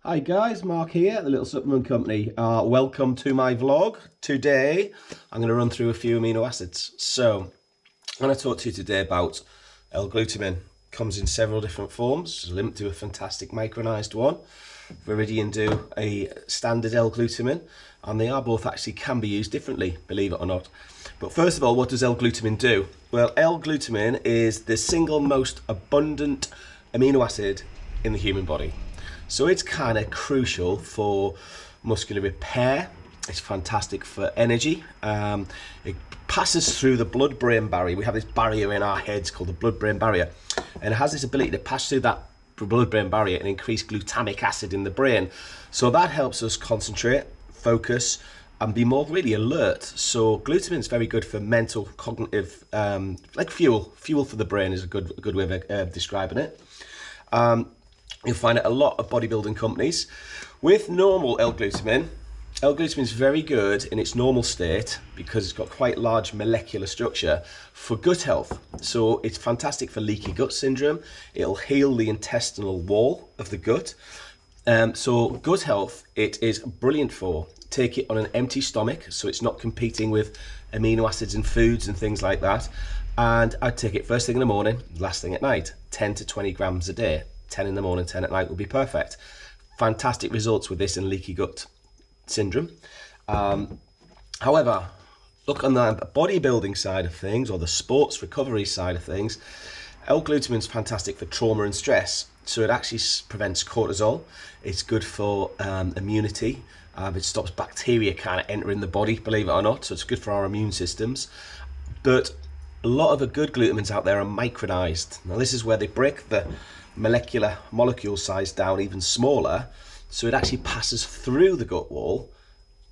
Hi guys, Mark here, the Little Supplement Company. Welcome to my vlog. Today, I'm going to run through a few amino acids. So, I'm going to talk to you today about L Glutamine. Comes in several different forms. Limp do a fantastic micronized one. Viridian do a standard L Glutamine, and they are both actually can be used differently, believe it or not. But first of all, what does L Glutamine do? Well, L Glutamine is the single most abundant amino acid in the human body. So it's kind of crucial for muscular repair. It's fantastic for energy. It passes through the blood-brain barrier. We have this barrier in our heads called the blood-brain barrier, and it has this ability to pass through that blood-brain barrier and increase glutamic acid in the brain. So that helps us concentrate, focus, and be more really alert. So glutamine is very good for mental, cognitive, like fuel. Fuel for the brain is a good way of describing it. You'll find it a lot of bodybuilding companies. With normal L Glutamine is very good in its normal state because it's got quite large molecular structure for gut health. So it's fantastic for leaky gut syndrome. It'll heal the intestinal wall of the gut. So gut health, it is brilliant for. Take it on an empty stomach, so it's not competing with amino acids in foods and things like that. And I'd take it first thing in the morning, last thing at night, 10 to 20 grams a day. 10 in the morning, 10 at night will be perfect. Fantastic results with this in leaky gut syndrome. However, look on the bodybuilding side of things, or the sports recovery side of things, L Glutamine is fantastic for trauma and stress. So it actually prevents cortisol. It's good for immunity. It stops bacteria kind of entering the body, believe it or not. So it's good for our immune systems. But a lot of the good glutamines out there are micronized. Now this is where they break the molecule size down even smaller, so it actually passes through the gut wall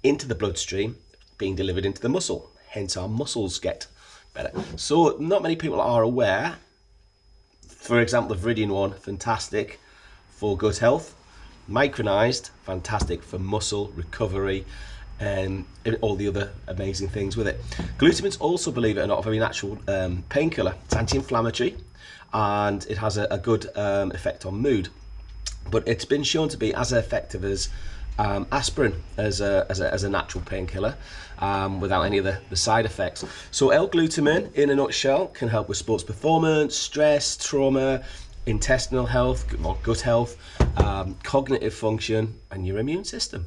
into the bloodstream, being delivered into the muscle. Hence our muscles get better. So not many people are aware. For example, the Viridian one, fantastic for gut health. Micronized, fantastic for muscle recovery and all the other amazing things with it. Glutamine's also, believe it or not, a very natural painkiller. It's anti-inflammatory, and it has a good effect on mood. But it's been shown to be as effective as aspirin as a natural painkiller without any of the side effects. So L Glutamine, in a nutshell, can help with sports performance, stress, trauma, intestinal health, or gut health, cognitive function, and your immune system.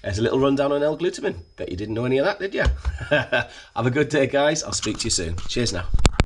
There's a little rundown on L Glutamine. Bet you didn't know any of that, did you? Have a good day, guys. I'll speak to you soon. Cheers now.